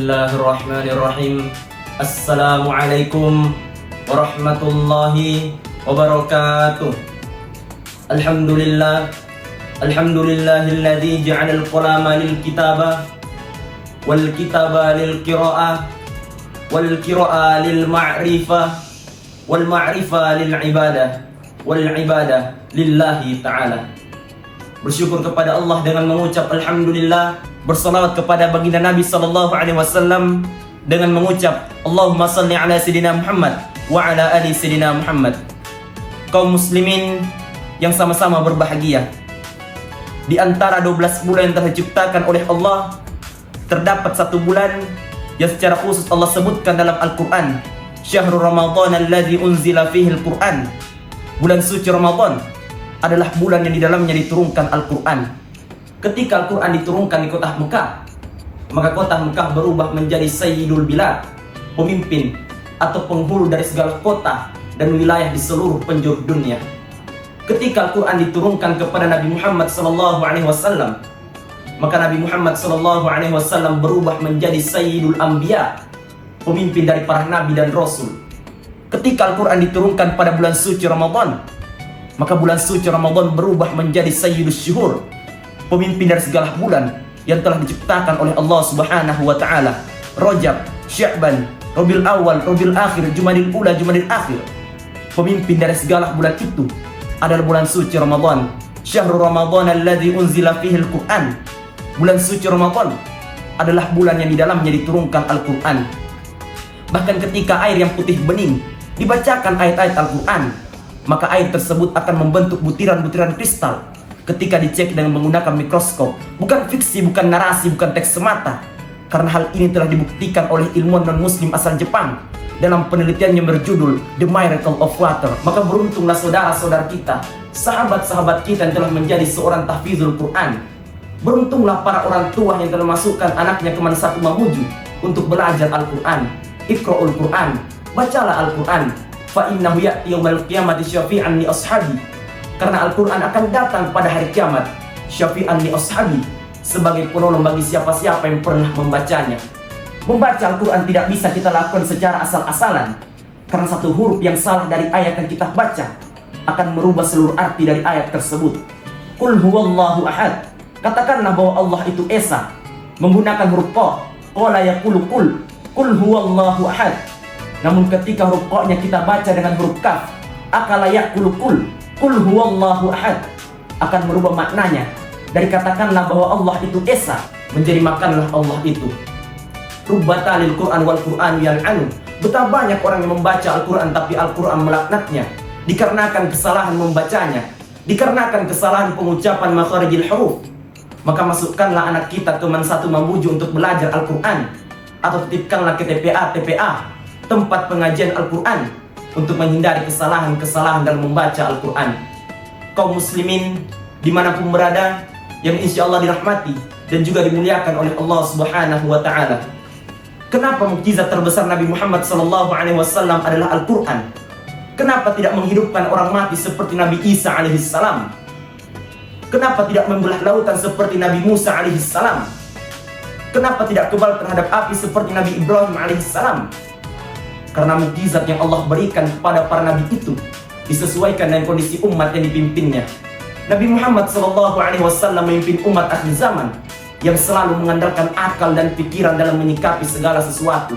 Bismillahirrahmanirrahim. Assalamualaikum warahmatullahi wabarakatuh. Alhamdulillahilladzi ja'alal qalama lil kitaba wal kitaba lil qira'ah wal qira'ah lil ma'rifah wal ma'rifah lil ibadah wal ibadah lillahi ta'ala. Bersyukur kepada Allah dengan mengucap alhamdulillah, bersalawat kepada baginda Nabi sallallahu alaihi wasallam dengan mengucap Allahumma salli ala sayidina Muhammad wa ala ali sayidina Muhammad. Kaum muslimin yang sama-sama berbahagia, di antara 12 bulan yang telah diciptakan oleh Allah, terdapat satu bulan yang secara khusus Allah sebutkan dalam Al-Quran, Syahrul Ramadan alladzi unzila fihi Al-Quran. Bulan suci Ramadan adalah bulan yang di dalamnya diturunkan Al-Quran. Ketika Al-Quran diturunkan di kota Mekah, maka kota Mekah berubah menjadi Sayyidul Bilad, pemimpin atau penghulu dari segala kota dan wilayah di seluruh penjuru dunia. Ketika Al-Quran diturunkan kepada Nabi Muhammad SAW, maka Nabi Muhammad SAW berubah menjadi Sayyidul Anbiya, pemimpin dari para nabi dan rasul. Ketika Al-Quran diturunkan pada bulan suci Ramadan, maka bulan suci Ramadan berubah menjadi Sayyidus Syuhur, pemimpin dari segala bulan yang telah diciptakan oleh Allah Subhanahu wa taala. Rajab, Sya'ban, Rabiul Awal, Rabiul Akhir, Jumadil Ula, Jumadil Akhir. Pemimpin dari segala bulan itu adalah bulan suci Ramadan. Syahrul Ramadan alladzi unzila fihi Al-Quran. Bulan suci Ramadan adalah bulan yang di dalamnya diturunkan Al-Quran. Bahkan ketika air yang putih bening dibacakan ayat-ayat Al-Quran, maka air tersebut akan membentuk butiran-butiran kristal ketika dicek dengan menggunakan mikroskop. Bukan fiksi, bukan narasi, bukan teks semata. Karena hal ini telah dibuktikan oleh ilmuwan non-muslim asal Jepang dalam penelitian yang berjudul The Miracle of Water. Maka beruntunglah saudara-saudara kita, sahabat-sahabat kita yang telah menjadi seorang tahfizul Quran. Beruntunglah para orang tua yang telah masukkan anaknya ke madrasah Mamuju untuk belajar Al-Quran. Iqra'ul Quran, bacalah Al-Quran. Fa innahu ya'ti yaumal qiyamati syafi'an li ashabi. Karena Al-Quran akan datang pada hari kiamat syafi'an li ashabi, sebagai penolong bagi siapa-siapa yang pernah membacanya. Membaca Al-Quran tidak bisa kita lakukan secara asal-asalan, karena satu huruf yang salah dari ayat yang kita baca akan merubah seluruh arti dari ayat tersebut. Qul huwallahu ahad, katakanlah bahwa Allah itu esa, menggunakan huruf qa. Qala yaqulu qul huwallahu ahad. Namun ketika huruf qa-nya kita baca dengan huruf kaf, akala yaqulu qul huwallahu ahad, akan merubah maknanya dari katakanlah bahwa Allah itu esa menjadi makanlah Allah itu. Rubbatalil Quran wal Quran yal'anu. Betapa banyak orang yang membaca Al-Quran tapi Al-Quran melaknatnya dikarenakan kesalahan membacanya, dikarenakan kesalahan pengucapan makharijil huruf. Maka masukkanlah anak kita ke Madrasah Mamuju untuk belajar Al-Quran, atau titipkanlah ke TPA tempat pengajian Al-Quran untuk menghindari kesalahan-kesalahan dalam membaca Al-Quran. Kaum muslimin dimanapun berada, yang insya Allah dirahmati dan juga dimuliakan oleh Allah Subhanahu wa ta'ala. Kenapa mukjizat terbesar Nabi Muhammad SAW adalah Al-Quran? Kenapa tidak menghidupkan orang mati seperti Nabi Isa alaihissalam? Kenapa tidak membelah lautan seperti Nabi Musa alaihissalam? Kenapa tidak kebal terhadap api seperti Nabi Ibrahim alaihissalam? Karena mukjizat yang Allah berikan kepada para nabi itu disesuaikan dengan kondisi umat yang dipimpinnya. Nabi Muhammad SAW memimpin umat akhir zaman yang selalu mengandalkan akal dan pikiran dalam menyikapi segala sesuatu.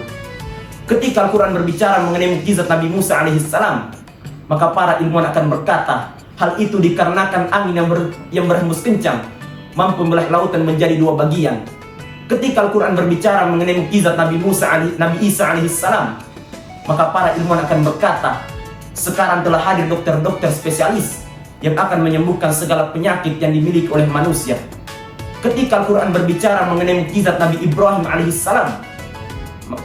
Ketika Al-Quran berbicara mengenai mukjizat Nabi Musa alaihissalam, maka para ilmuwan akan berkata, hal itu dikarenakan angin yang berhembus kencang mampu membelah lautan menjadi dua bagian. Ketika Al-Quran berbicara mengenai mukjizat Nabi Isa alaihissalam, maka para ilmuwan akan berkata, sekarang telah hadir dokter-dokter spesialis yang akan menyembuhkan segala penyakit yang dimiliki oleh manusia. Ketika Al-Quran berbicara mengenai mukjizat Nabi Ibrahim alaihissalam,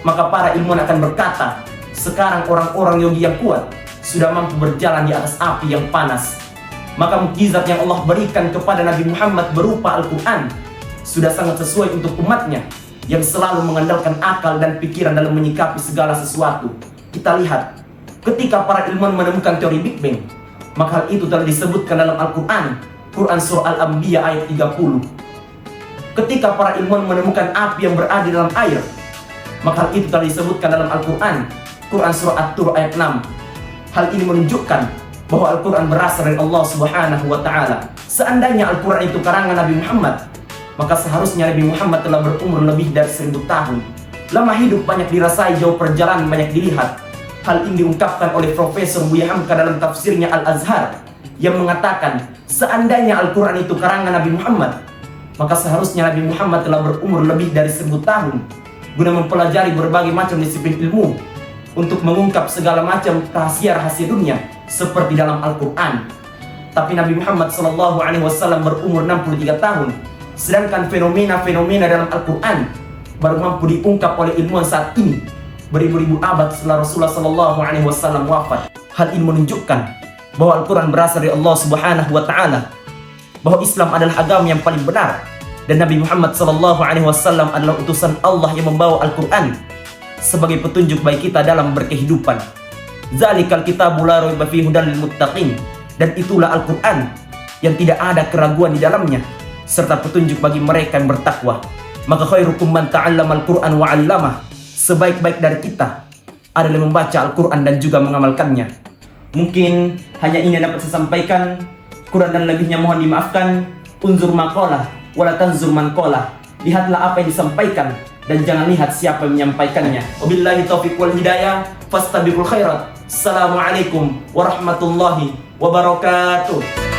maka para ilmuwan akan berkata, sekarang orang-orang yogi yang kuat sudah mampu berjalan di atas api yang panas. Maka mukjizat yang Allah berikan kepada Nabi Muhammad berupa Al-Quran sudah sangat sesuai untuk umatnya yang selalu mengandalkan akal dan pikiran dalam menyikapi segala sesuatu. Kita lihat, ketika para ilmuwan menemukan teori Big Bang, maka hal itu telah disebutkan dalam Al-Quran, Quran Surah Al-Anbiya ayat 30. Ketika para ilmuwan menemukan api yang berada dalam air, Maka hal itu telah disebutkan dalam Al-Quran. Quran surah At-Tur ayat 6. Hal ini menunjukkan bahwa Al-Quran berasal dari Allah Subhanahu wa Ta'ala. Seandainya Al-Quran itu karangan Nabi Muhammad, maka seharusnya Nabi Muhammad telah berumur lebih dari 1000 tahun. Lama hidup banyak dirasai, jauh perjalanan banyak dilihat. Hal ini diungkapkan oleh Profesor Buya Hamka dalam tafsirnya Al-Azhar, yang mengatakan seandainya Al-Quran itu karangan Nabi Muhammad, maka seharusnya Nabi Muhammad telah berumur lebih dari 1000 tahun, guna mempelajari berbagai macam disiplin ilmu untuk mengungkap segala macam rahasia-rahasia dunia seperti dalam Al-Quran. Tapi Nabi Muhammad SAW berumur 63 tahun, sedangkan fenomena-fenomena dalam Al-Quran baru mampu diungkap oleh ilmuwan saat ini, beribu-ribu abad setelah Rasulullah SAW wafat. Hal ini menunjukkan bahwa Al-Quran berasal dari Allah Subhanahu wa Ta'ala, bahwa Islam adalah agama yang paling benar, dan Nabi Muhammad SAW adalah utusan Allah yang membawa Al-Quran sebagai petunjuk bagi kita dalam berkehidupan. Zalikal kitabu la raiba fihi hudal lil muttaqin, dan itulah Al-Quran yang tidak ada keraguan di dalamnya serta petunjuk bagi mereka yang bertakwa. Maka khairukum man ta'allama al-Quran wa 'allamah, sebaik-baik dari kita adalah membaca Al-Quran dan juga mengamalkannya. Mungkin hanya ini yang dapat saya sampaikan. Kurang dan lebihnya mohon dimaafkan. Unzur maqalah wala tanzur man qalah. Lihatlah apa yang disampaikan dan jangan lihat siapa yang menyampaikannya. Wabillahi taufiq wal hidayah. Fastabiqul khairat. Assalamualaikum warahmatullahi wabarakatuh.